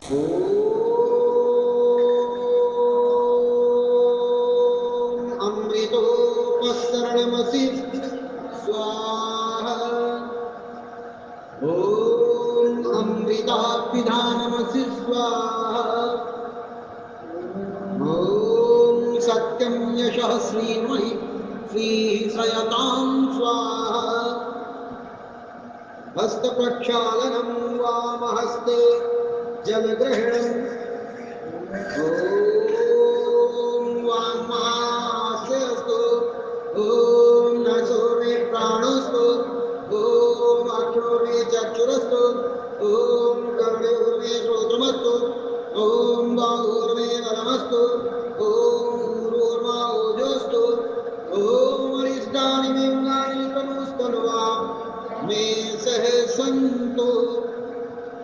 ॐ अमृतोपसरणमसि स्वाहा। ॐ अमृतापिधानमसि स्वाहा। ॐ सत्यं यशः श्रीमहि श्रीश्रयतां स्वाहा। हस्तप्रक्षालनं वामहस्ते जलग्रहणम् ॐ वाङ्मास्यस्तु ॐ नसो मे प्राणस्तु ॐ अक्षो मे चक्षुरस्तु ॐ कर्णयोर्मे श्रोत्रमस्तु ॐ बाहुर्मे बलमस्तु ॐ ऊर्ध्वोर्मा ओजोस्तु ॐ अरिष्टानि मे अङ्गानि तनुस्तनुवा मे सह सन्तु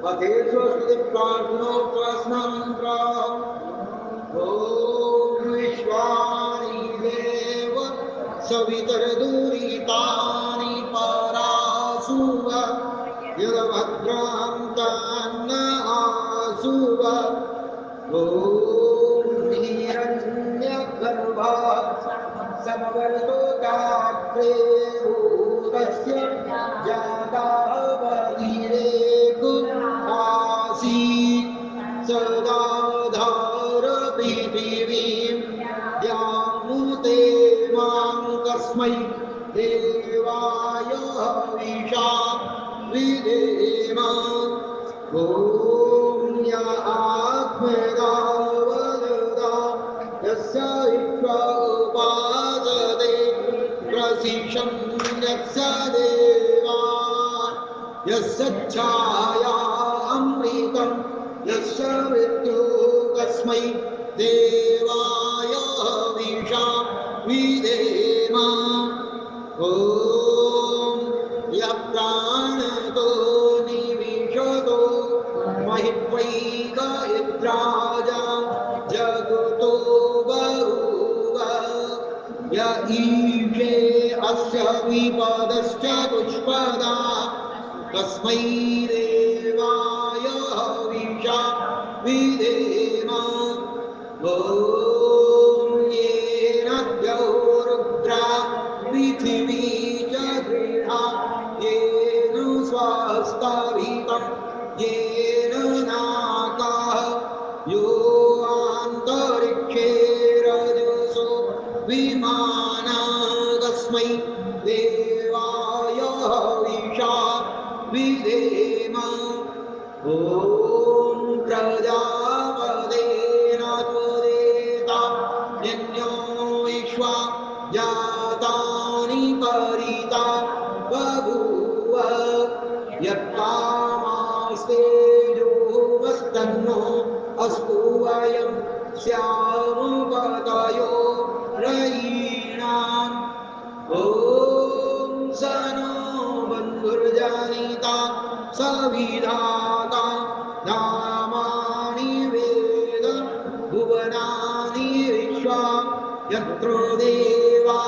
पथेष्वस्ति प्रार्थनोपासनामन्त्राः ॐ विश्वानि देव सवितरदुरितानि परासुव यदभद्रां तान्न आसुव ॐ हिरण्यगर्भः समवर्तो गात्रे भूतस्य जातः बधिरेकु आसीत् सदा धार पृथिवीं यामुते मां कस्मै देवाय हविषा विधेम ॐ य आत्मदा वददा यस्य हित्वा उपासते प्रसिषं यस्य देवा यस्य छाया अमृतं यस्य मृत्यु कस्मै देवाय हविषा विधेम ॐ यः प्राणतो निविशतो महित्वैकयित्राजा जगतो बभूव य ईशे अस्य विपदश्च दुष्पदा तस्मै देवाय हविषा विधेम ॐ येन द्यौरुद्रा पृथिवी च गृहा येन स्वास्ताभितं येन नाकाः यो अन्तरिक्षे रजसो विमानः कस्मै देवाय हविषा विधेम ॐ प्रजापतेन त्वदेता यज्ञो विश्वा जातानि परिता बभूव यत्कामास्तेजोवस्तन्नो अस्तु वयं स्यामुपतयो रयीणाम् ॐ स नो बन्धुर्जनिता स विधाता नामानि वेद भुवनानि विश्वा यत्र देवा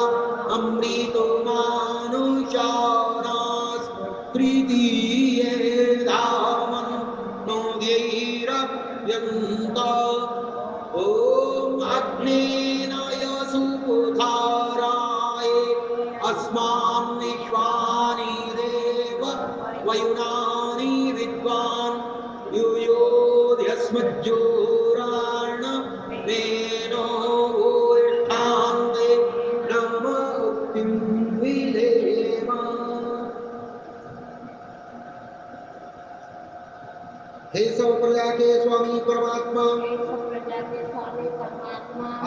अमृतो मानुषाणास् तृतीये धामन् नोदैरव्यन्त ॐ अग्नेन यसुपुथाराय अस्मान् विश्वानि देव वयुनानि विद्वान् युयोध्यस्मज्जोराण मेनो वोष्ठान्ते ब्रह्मोक्तिं विधेम। हे सब प्रजा के स्वामी परमात्मा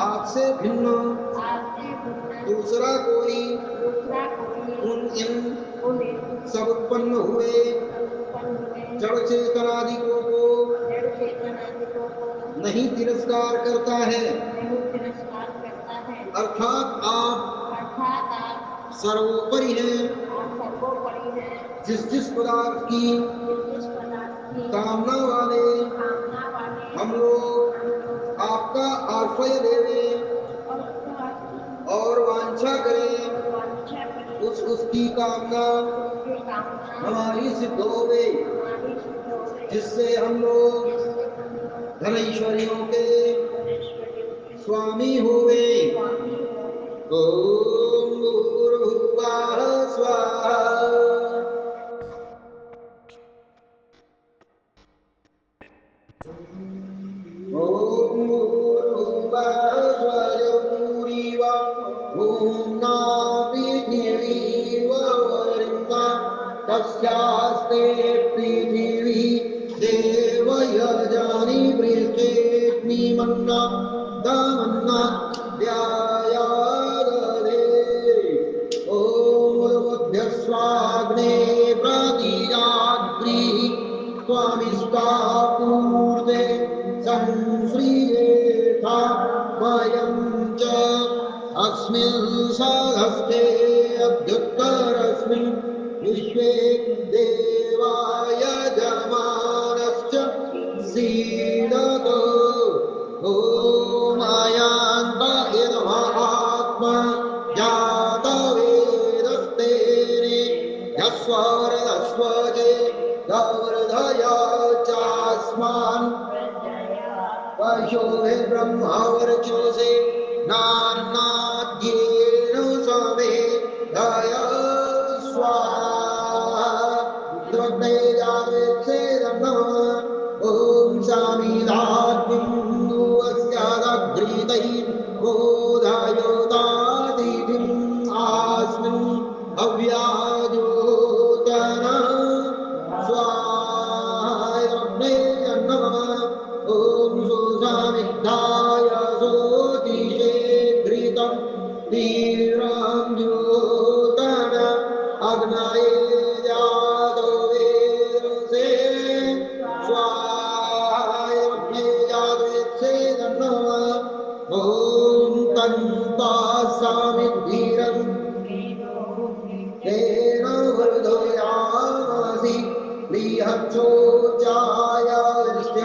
आपसे भिन्न दूसरा कोई उन इन सब उत्पन्न हुए जड़ चेतनादिकों को नहीं तिरस्कार करता है। अर्थात आप सर्वोपरि हैं। जिस पदार्थ की कामना वाले हम लोग आपका आश्रय लेवे और वांछा करें उसकी कामना हमारी सिद्ध होवे, जिससे हम लोग धनैश्वर्यों के स्वामी हुए। ओम भूर्भुवः स्वाहा। ओम भूर्भुवः स्वयं भूरिव ओम पृथिवीर्वरिमा तस्यास्ते पृथिवी देवयजानि पृथेऽग्निमन्ना दमन्ना द्यायादरे। ओम उद्भस्वाग्ने प्रतिजाग्निः त्वमिष्टा पूर्वे संश्रियेथा वयं च अस्मिन् सहस्ते अभ्युत्तरस्मिन् विश्वे देवाय जमानश्च सीदतो। ॐ अयान्त इदमात्मा जातवेदस्तेने यस्वरदस्वजे गौर्धया चास्मान् पशुभिर्ब्रह्मवर्चसे नान्नाद्येन समे दय स्वाहा। द्रव्ये जावेत्सेदन्नः ॐ सामिदाग्निन्दुवस्यादघ्रीतैः बोधायोतादितिम् आस्मिन् अव्याजोतन स्वाहा। द्रव्ये जन्नः ओम सोऽसामिद्धाय सोऽतिशे घृतं तीव्रं द्योतन अग्नये जातो वेदसे स्वाहा। यज्ञे जातवेत्सेदन्नः ॐ तन्ता सामिद्धिरं तेन वर्धयामसि बृहच्छोचायास्य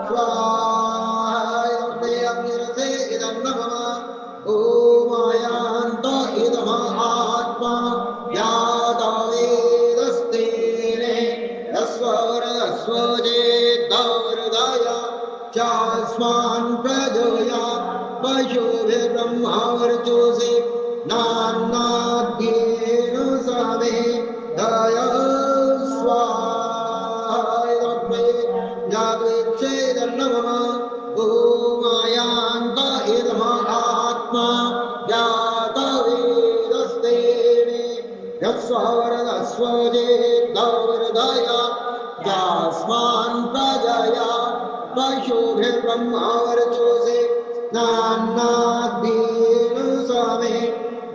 स्वाहा। यज्ञे अग्निरसे इदं नमः ॐ आयान्त इदमात्मा यातवेदस्तेने यस्वरस्वजेद्दवृदय चास्मान् प्रजया पशुभिर्ब्रह्मवर्चसे नान्नाद्येन समे दय स्वाहा। यज्ञे जातवेत्सेदन्नः ॐ आयान्त इदमात्मा जातवेदस्तेने यस्वरदस्वजेद्दवृदय चास्मान् प्रजया पशुभिर्ब्रह्मवर्चसे नान्नाद्येन समे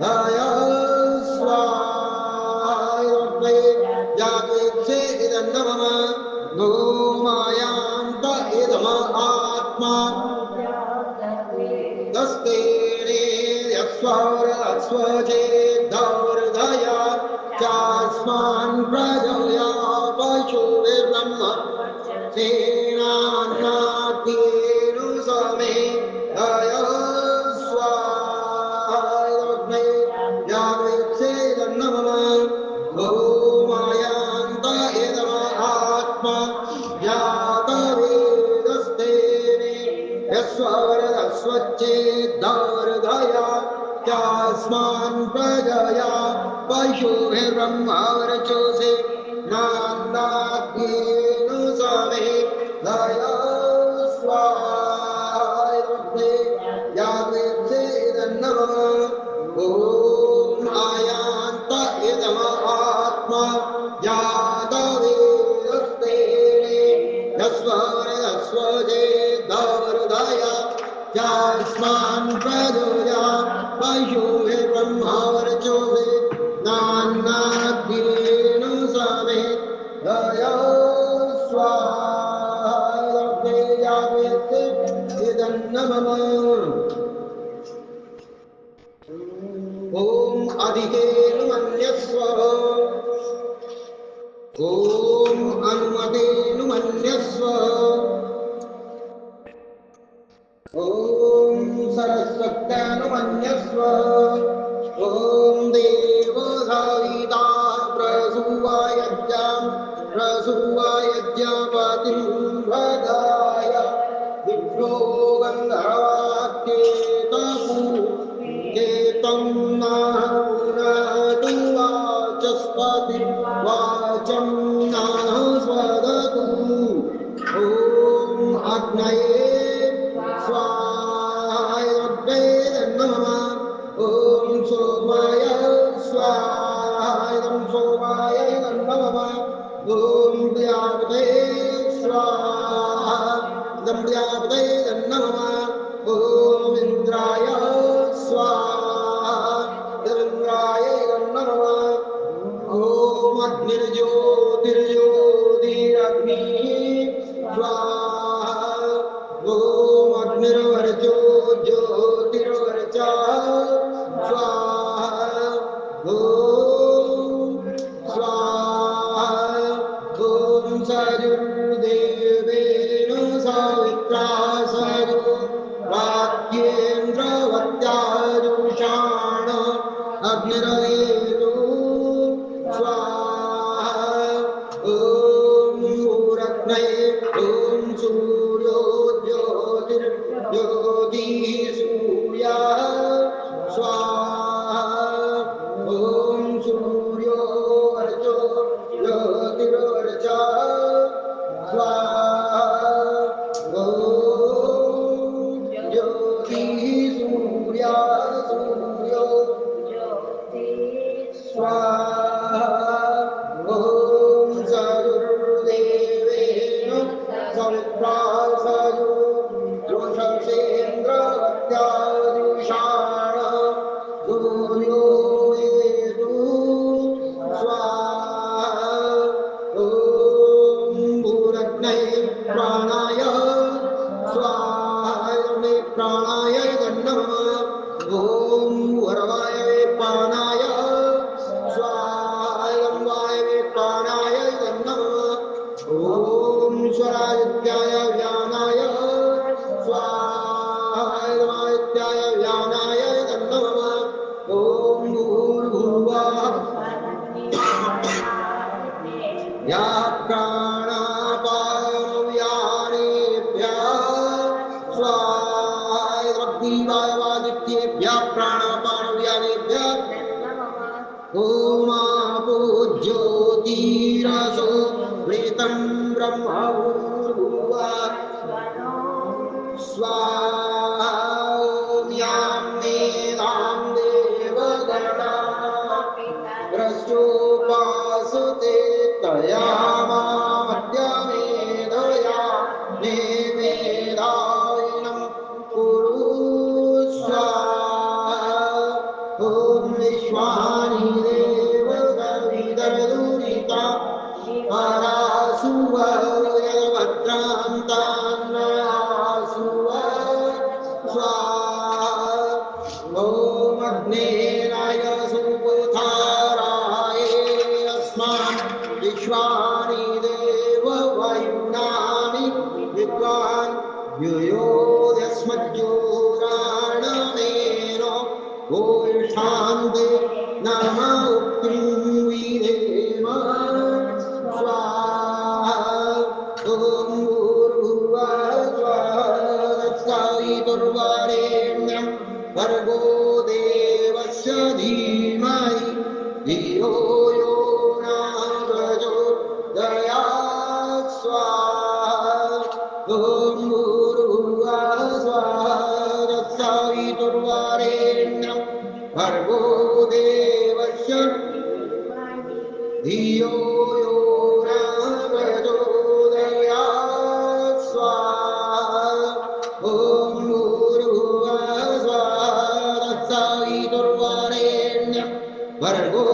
दय स्वाहा। यज्ञे जातवेत्सेदन्नः ॐ आयान्त इदमात्मा दस्तेने यस्वरस्वजेद्दवृदय चास्मान् प्रजया पशुभिर्ब्रह्मवर्चसे नान्नाद्येन समे दय स्वाहा। यज्ञे जातवेत्सेदन्नः ॐ आयान्त इदमात्मा जातवेदस्तेने यस्वरदस्वजेद्दवृदय चास्मान् प्रजया पशुभिर्ब्रह्मवर्चसे नान्नाद्येन समे दय स्वाहा। यज्ञे जातवेत्सेदन्नः ॐ आयान्त इदमात्मा जातवेदस्तेने यस्वरदस्वजेद्दवृदय चास्मान् प्रजया पशुभिर्ब्रह्मवर्चसे नान्नाद्येन समे दय स्वाहा। यज्ञे जातवेत्सेदन्नः ॐ अधिकेनुमन्यस्व ॐ अनुमतेनुमन्यस्व ॐ सरस्वत्यानुमन्यस्व ॐ देवो धाविता प्रसूवायज्ञां प्रसूवायज्ञपतिं भगाय अग्नये स्वाहाय नमः ॐ सोमाय स्वाहाय सोमाय नमः ॐ व्यापदे स्वाहा व्यापदे नमः ॐ इन्द्राय स्वाहा इंद्राय नमः ॐ अग्निर्ज्योतिर्ज्योतिरग्निः स्वाहा ॐ अग्निर्वर्चो ज्योतिर्वर्चः स्वाहा ॐ स्वाहा ॐ सयुर्देवेन सवित्रा सयो वाक्येन्द्रवत्याजुषाण अग्निरवेदो स्वाहा ॐ मूरग्नये ॐ सूर्यो ज्योतिर्ज्योतिः सूर्यः स्वाहा ॐ सूर्यो वर्चो ज्योतिर्वर्चः स्वाहा ॐ ज्योतिः सूर्यो स्वाहा ॐ सयुर्देवेन सवित्रा सयो जोषसेन्द्रवत्याजुषाण सूर्यो वेदु स्वाहा ॐ भूरग्नये प्राणाय स्वाहा प्राणाय नमः ॐ वरवाय प्राणाय स्वाहा वायवे प्राणाय नमः ॐ स्वरादित्याय व्यानाय स्वाहा वादित्याय व्यानाय नमः ॐ भूर्भुवः या प्राणापानव्यानेभ्यः स्वाहा अग्निवायवादित्येभ्यः प्राणापानव्यानेभ्यः ओमापो ज्योतिरसो वृतं ब्रह्म भूर्भुवः स्वाहा ॐ यां मेधां देवगणा भ्रष्टोपासते तया मामद्यमेधया नेमेधायिनं कुरु स्वाहा ॐ विश्वानि देव कविदर्दुरिता परासुव यभद्रान्तान्नयासुव स्वाहा ॐ अग्नेराय सुपुथाराय अस्मान् विश्वानि देव वायुनानि विद्वान् युयोऽस्मद्योराणमेनो गोष्ठान्ते नम उक्तिं विधेम स्वाहा ॐ भूर्भुवः स्वः तत्सवितुर्वरेण्यं भर्गो देवस्य धीमहि धियो यो न प्रचोदयात् स्वाहा ॐ भूर्भुवः स्वः तत्सवितुर्वरेण्यं भर्गो देवस्य धियो यो न प्रचोदयात् स्वाहा ॐ भूर्भुवः स्वः तत्सवितुर्वरेण्यं भर्गो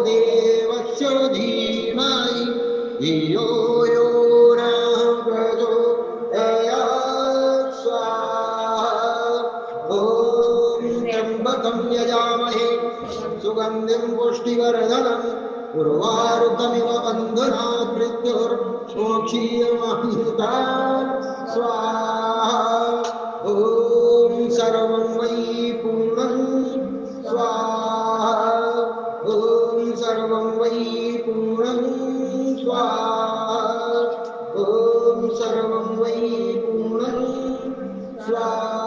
देवस्य धीमहि धियो यो न प्रचोदयात् स्वाहा ॐ त्र्यम्बकं यजामहे सुगन्धिं पुष्टिवर्धनम् उर्वारुकमिव बन्धनात् मृत्युर्मोक्षीयमाहुतात् स्वाहा ॐ सर्वं वै पूर्णं स्वाहा ॐ सर्वं वै पूर्णं स्वाहा ॐ सर्वं वै पूर्णं स्वाहा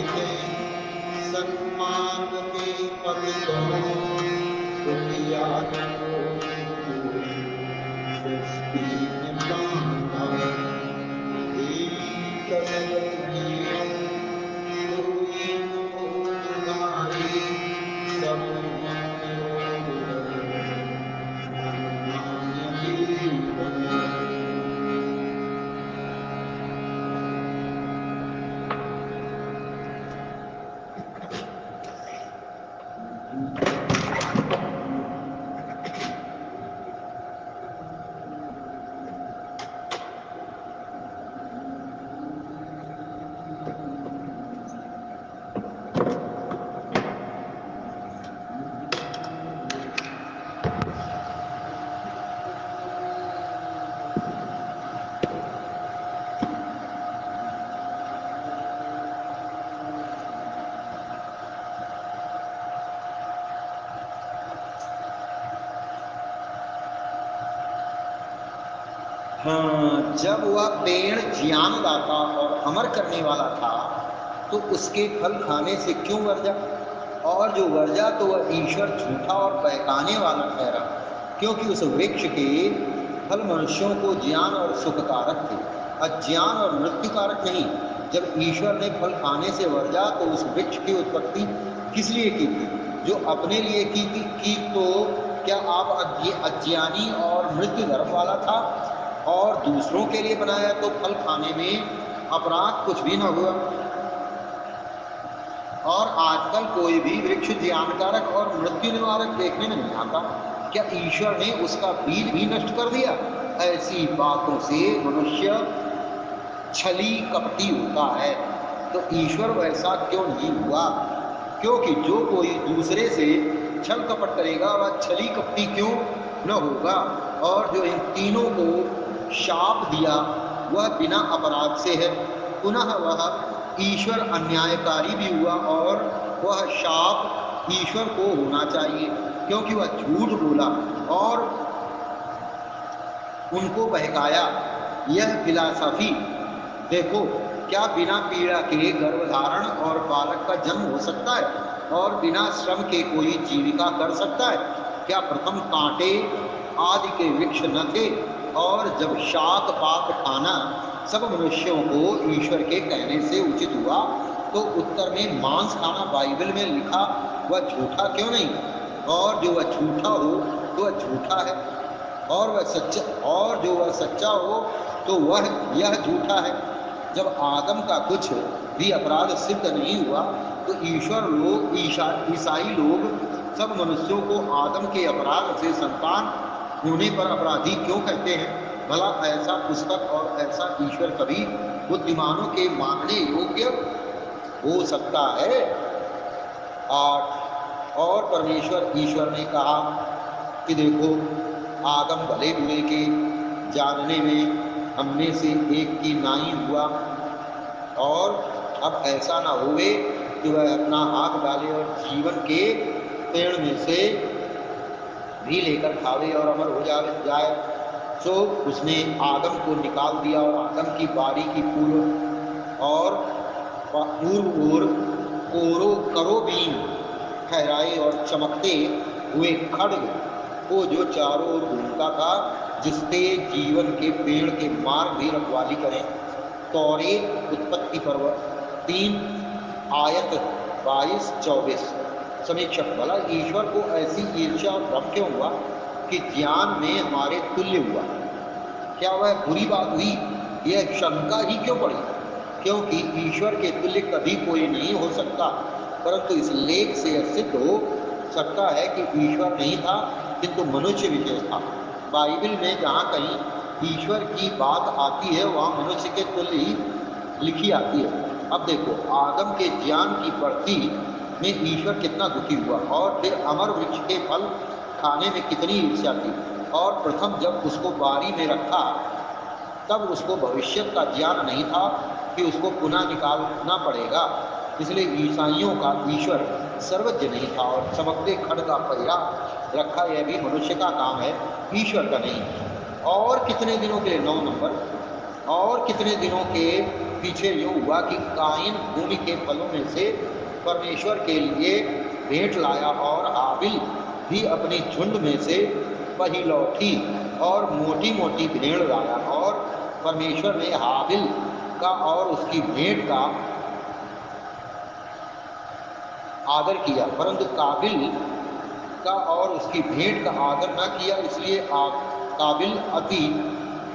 थे सन्मार्ग के पथ दोनों दुखियान को सृष्टि में बांधा प्रसव तुझे कोई मोह भारी सब निरोग मन मान्य जीवन। हाँ, जब वह पेड़ ज्ञानदाता और अमर करने वाला था तो उसके फल खाने से क्यों वर्जा, और जो वर्जा तो वह ईश्वर झूठा और बहकाने वाला ठहरा, क्योंकि उस वृक्ष के फल मनुष्यों को ज्ञान और सुखकारक थे, अज्ञान और मृत्युकारक नहीं। जब ईश्वर ने फल खाने से वर्जा तो उस वृक्ष की उत्पत्ति किस लिए की थी? जो अपने लिए की तो क्या आप अज्ञानी और मृत्यु धर्म वाला था, और दूसरों के लिए बनाया तो फल खाने में अपराध कुछ भी न हुआ। और आजकल कोई भी वृक्ष ज्ञानकारक और मृत्यु निवारक देखने में नहीं आता। क्या ईश्वर ने उसका बीज भी नष्ट कर दिया? ऐसी बातों से मनुष्य छली कपटी होता है, तो ईश्वर वैसा क्यों नहीं हुआ? क्योंकि जो कोई दूसरे से छल कपट करेगा वह छली कपटी क्यों न होगा? और जो इन तीनों को शाप दिया वह बिना अपराध से है। पुनः वह ईश्वर अन्यायकारी भी हुआ, और वह शाप ईश्वर को होना चाहिए, क्योंकि वह झूठ बोला और उनको बहकाया। यह फिलॉसफी देखो, क्या बिना पीड़ा के गर्भधारण और बालक का जन्म हो सकता है, और बिना श्रम के कोई जीविका कर सकता है? क्या प्रथम कांटे आदि के वृक्ष न थे, और जब शाक पात खाना सब मनुष्यों को ईश्वर के कहने से उचित हुआ, तो उत्तर में मांस खाना बाइबल में लिखा वह झूठा क्यों नहीं? और जो वह झूठा हो तो वह झूठा है, और वह सच्चा, और जो वह सच्चा हो तो वह यह झूठा है। जब आदम का कुछ भी अपराध सिद्ध नहीं हुआ तो ईश्वर लोग ईसाई लोग सब मनुष्यों को आदम के अपराध से संतान होने पर अपराधी क्यों कहते हैं? भला ऐसा पुस्तक और ऐसा ईश्वर कभी बुद्धिमानों के मानने योग्य हो सकता है? 8 और परमेश्वर ईश्वर ने कहा कि देखो, आदम भले बुरे के जानने में हमने से एक की नाई हुआ, और अब ऐसा ना होवे कि वह अपना हाथ डाले और जीवन के पेड़ में से भी लेकर खावे और अमर हो जाए। तो उसने आदम को निकाल दिया, और आदम की बारी की पूर्व ओर करोबीन फहराए और चमकते हुए खड्ग को जो चारों ओर घूमता था, जिससे जीवन के पेड़ के मार्ग भी रखवाली करें। तौरे उत्पत्ति पर्व 3 आयत 22-24। समीक्षक, भला ईश्वर को ऐसी ईर्ष्या और भ्रम क्यों हुआ कि ज्ञान में हमारे तुल्य हुआ? क्या वह बुरी बात हुई? यह शंका ही क्यों पड़ी? क्योंकि ईश्वर के तुल्य कभी कोई नहीं हो सकता, परंतु इस लेख से यह सिद्ध हो सकता है कि ईश्वर नहीं था किंतु मनुष्य विशेष था। बाइबल में जहाँ कहीं ईश्वर की बात आती है वहाँ मनुष्य के तुल्य ही लिखी आती है। अब देखो, आदम के ज्ञान की बढ़ती में ईश्वर कितना दुखी हुआ, और फिर अमर वृक्ष के फल खाने में कितनी ईर्ष्या थी। और प्रथम जब उसको बारी में रखा तब उसको भविष्य का ज्ञान नहीं था कि उसको पुनः निकालना पड़ेगा। इसलिए ईसाइयों का ईश्वर सर्वज्ञ नहीं था, और चमकते खड़ का पहिया रखा यह भी मनुष्य का काम है, ईश्वर का नहीं। और कितने दिनों के लिए 9 नंबर, और कितने दिनों के पीछे यूँ हुआ कि काइन भूमि के फलों में से परमेश्वर के लिए भेंट लाया और हाबिल भी अपनी झुंड में से पहिलौठी और मोटी मोटी भेड़ लाया, और परमेश्वर ने हाबिल का और उसकी भेंट का आदर किया, परंतु काबिल का और उसकी भेंट का आदर न किया। इसलिए काबिल अति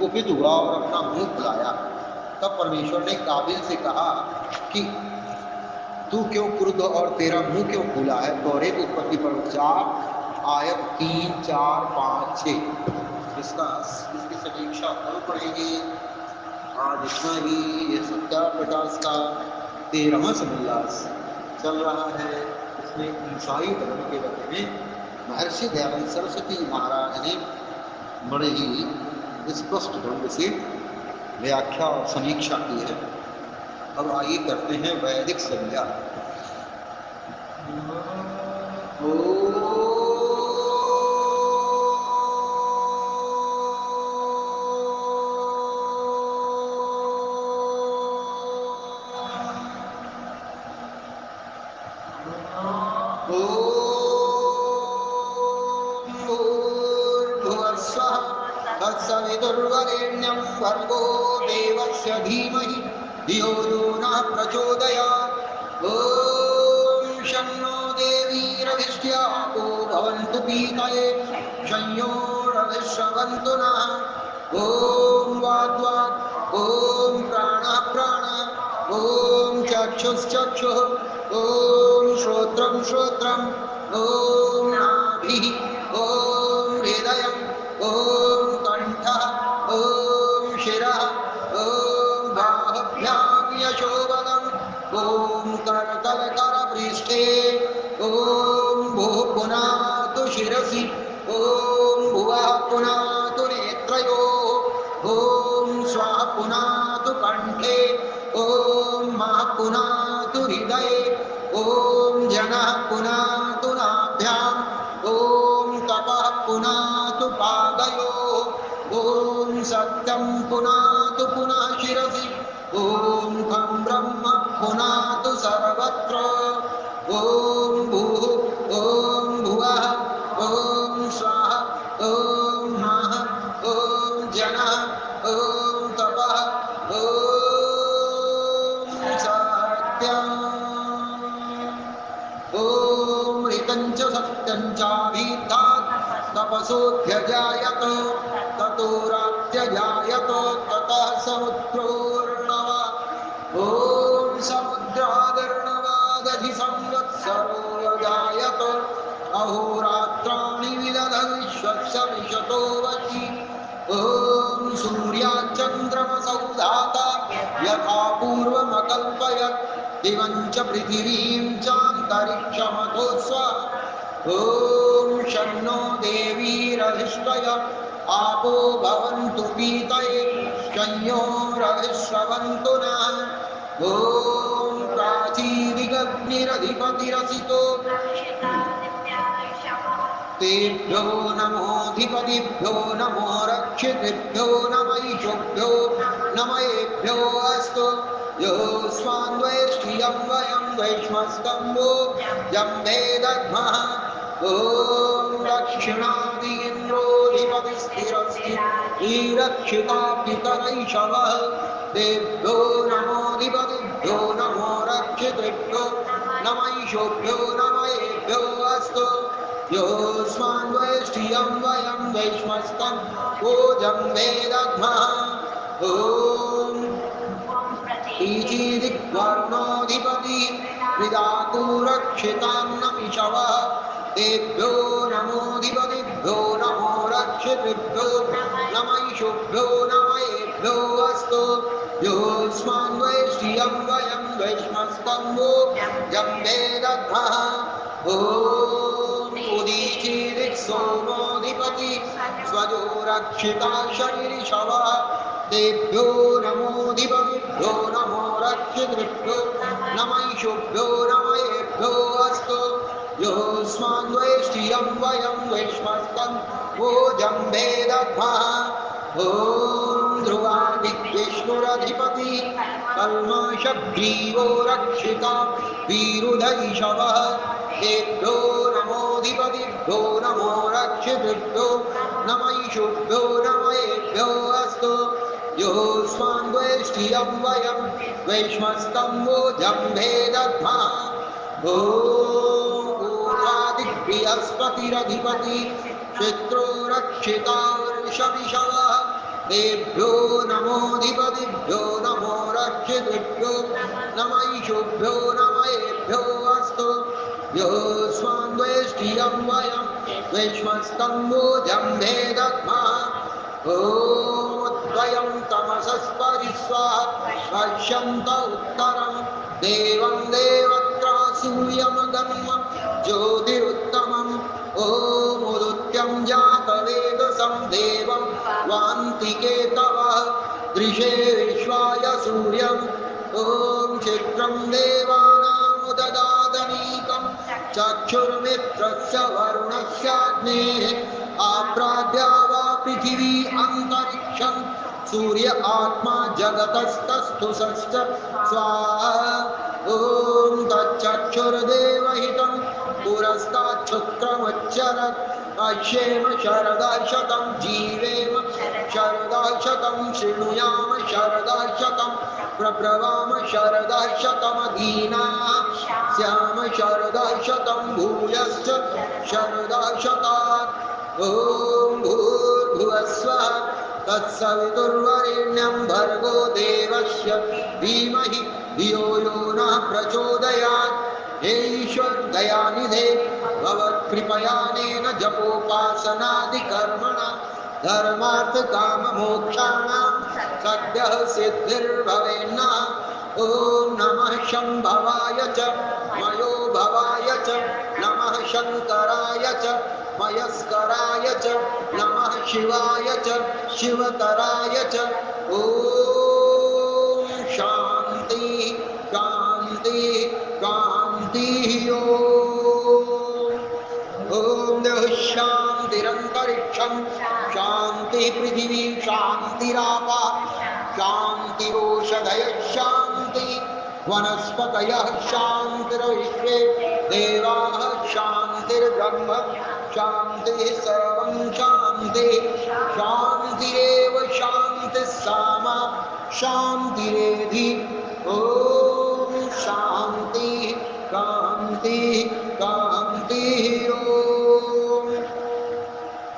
कुपित हुआ और अपना मुंह फुलाया। तब परमेश्वर ने काबिल से कहा कि तू क्यों क्रुद्ध और तेरा मुंह क्यों फूला है। तौरेत उत्पत्ति पर्व 4 आयत 3, 4, 5, 6 इसकी समीक्षा कल पढ़ेंगे। आज इतना ही। ये सत्याप्रकाश का 13वां समुल्लास चल रहा है। इसमें ईसाई धर्म के बारे में महर्षि दयानंद सरस्वती महाराज ने बड़े ही स्पष्ट ढंग से व्याख्या और समीक्षा की है। अब आइए करते हैं वैदिक संज्ञा। तत्सवितुर्वरेण्यं भर्गो देवस्य धीमहि धियो यो नः प्रचोदयात्। ॐ शन्नो देवीरभिष्ट्याको भवन्तु पीतये संयोरविश्रवन्तु नः। ॐ वाग्वाक्, ॐ प्राणः प्राणः, ॐ चक्षुश्चक्षुः, ॐ श्रोत्रं श्रोत्रम्, ॐ नाभिः, ॐ हृदयम्, ॐ कंठः, ॐ शिरः, ॐ बाहुभ्यां यशोबलम्, ॐ करतलकरपृष्ठे, ॐ भुः पुनातु शिरसि, ॐ भुवः पुनातु नेत्रयोः, ॐ स्वः पुनातु कंठे, ॐ महः पुनातु हृदये, ॐ जनः पुनातु नाभ्याम्, ॐ तपः पुनातु पादयोः, ॐ सत्यं पुनातु पुनः शिरसि, ॐ खं ब्रह्म पुनातु सर्वत्र, ॐ भूः, ॐ भुवः, ॐ स्वः, ॐ महः, ॐ जनः, ॐ तपः, ॐ सत्यम्, ॐ ऋतं च सत्यं चाभिद्धात् तपसोऽध्यजायत, ततो रात्यजायत, ततः समुद्रोर्णवः, ॐ समुद्रादर्णवादधि संवत्सरो यजायत, अहोरात्राणि विदधन् विश्वस्य विशतो वचि, ॐ सूर्याच्चन्द्रमसौ धाता यथा पूर्वमकल्पयत्, दिवं च पृथिवीं चान्तरिक्षमथो स्वः, ॐ शन्नो देवीरभिष्टय आपो भवन्तु पीतये संयोरविश्रवन्तु नः। ॐ प्राचीदिगग्निरधिपतिरसितो तेभ्यो नमोऽधिपतिभ्यो नमो रक्षितृभ्यो नमैषुभ्यो नमयेभ्यो अस्तु। यो स्वान्वेष्टियं वयं वैश्मस्तम्भो जम्भे दद्मः। ॐ दक्षिणादीन्द्रोऽधिपतिस्थिरस्ति ईरक्षिता पितरैषवः। तेभ्यो नमोऽधिपतिभ्यो नमो रक्षितृभ्यो नमैषुभ्यो नमयेभ्यो अस्तु। यो स्वान्वेष्टियं वयं वैश्मस्तं भोजम्भे दद्मः। ॐ ईचिदिग्वर्णोऽधिपति विदातुरक्षितान्नमिषवः। तेभ्यो नमोऽधिपतिभ्यो नमो रक्षितृभ्यो नमैषुभ्यो नमयेभ्यो अस्तु। यो स्वान्वेष्टियं वयं वैश्मस्तम्भो जम्भे दद्मः। ॐ उदीचिदिक्सोमोऽधिपति स्वजो रक्षिता शरीरिषवः। तेभ्यो नमोऽधिपतिभ्यो नमो रक्षितृभ्यो नमैषुभ्यो नमयेभ्यो अस्तु। यो स्वान्वेष्टियं वयं वैश्मस्तं भोजम्भे दद्मः। ॐ ध्रुवादिविष्णुरधिपति कल्मषग्रीवो रक्षिता वीरुधैषवः तेभ्यो नमोऽधिपतिभ्यो नमो रक्षितृभ्यो नमैषुभ्यो नमयेभ्यो अस्तु यो स्वान्द्वेष्टियं वयं वैश्मस्तं जम्भे दद्मः ॐ ऊर्ध्वादिबृहस्पतिरधिपति क्षेत्रो रक्षिता वृषभिषवः तेभ्यो नमोऽधिपतिभ्यो नमो रक्षितृभ्यो नमैषुभ्यो नमयेभ्यो अस्तु यो स्वान्द्वेष्टियं वयं वैश्मस्तं जम्भे दद्मः ॐ द्वयं तमसस्परिस्वाहा पश्यन्त उत्तरं देवं देवत्रा सूर्यमगन्म ज्योतिरुत्तमम् ॐ उदुत्यं जातवेदसं देवं वान्तिकेतवः दृशे विश्वाय सूर्यम् ॐ चित्रं देवानामुददादनीकं चक्षुर्मित्रस्य वरुणस्याग्नेः आप्राभ्या वा पृथिवी अन्तरिक्षं सूर्य आत्मा जगतस्तस्थु षष्ठ स्वाहा ॐ तच्चक्षुर्देवहितं पुरस्ताच्छुक्रमच्चरत् पश्येम शरदा शतं जीवेम शरदा शतं शृणुयाम शरदा शतं प्रब्रवाम शरदा शतमधीनाः स्याम शरदा शतं भूयश्च शरदा शतात् ॐ भूर्भुवस्वः तत्सवितुर्वरेण्यं भर्गो देवस्य धीमहि धियो यो नः प्रचोदयात् हे ईश्वर दयानिधे भवत्कृपयानेन जपोपासनादिकर्मणा धर्मार्थकाममोक्षाणां सद्यः सिद्धिर्भवेन्नः ॐ नमः शम्भवाय च मयो भवाय च नमः शङ्कराय च मयस्कराय च नमः शिवाय च शिवतराय च ॐ शान्ति शान्ति शान्तिः ॐ देव शान्तिरन्तरिक्षं शान्ति पृथिवी शान्तिरापः शान्तिरोषधयः शान्ति वनस्पतयः शान्तिर्विश्वे देवाः शान्तिर्ब्रह्म शान्तिः सर्वं शान्तिः शान्तिरेव शान्तिः सामा शान्तिरेधि ॐ शान्ति कान्ति कान्ति ॐ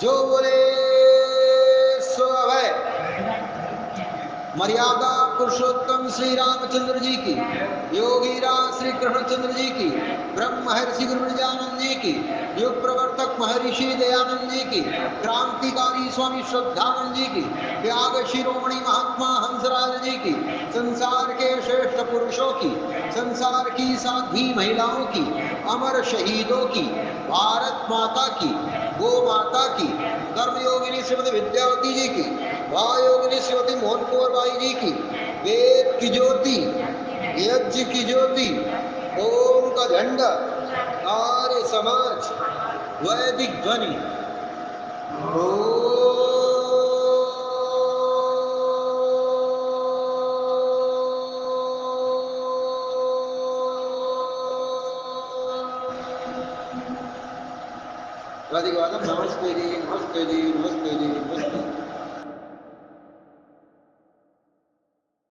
जो बोले सो अभय। मर्यादा पुरुषोत्तम श्री रामचंद्र जी की, योगी राज श्री कृष्णचंद्र जी की, ब्रह्म महर्षि गुरु नित्यानंद जी की, युग प्रवर्तक महर्षि दयानंद जी की, क्रांतिकारी स्वामी श्रद्धानंद जी की, त्याग शिरोमणि महात्मा हंसराज जी की, संसार के श्रेष्ठ पुरुषों की, संसार की साध्वी महिलाओं की, अमर शहीदों की, भारत माता की, गो माता की, कर्मयोगिनी श्रीमती विद्यावती जी की, भायोगिनी श्रीमती मोहन कुंवर बाई जी की, वेद की ज्योति, यज्ञ की ज्योति, ओम का झंडा, आर्य समाज, वैदिक ध्वनि, नमस्ते जी, नमस्ते जी, नमस्ते जी, नमस्ते।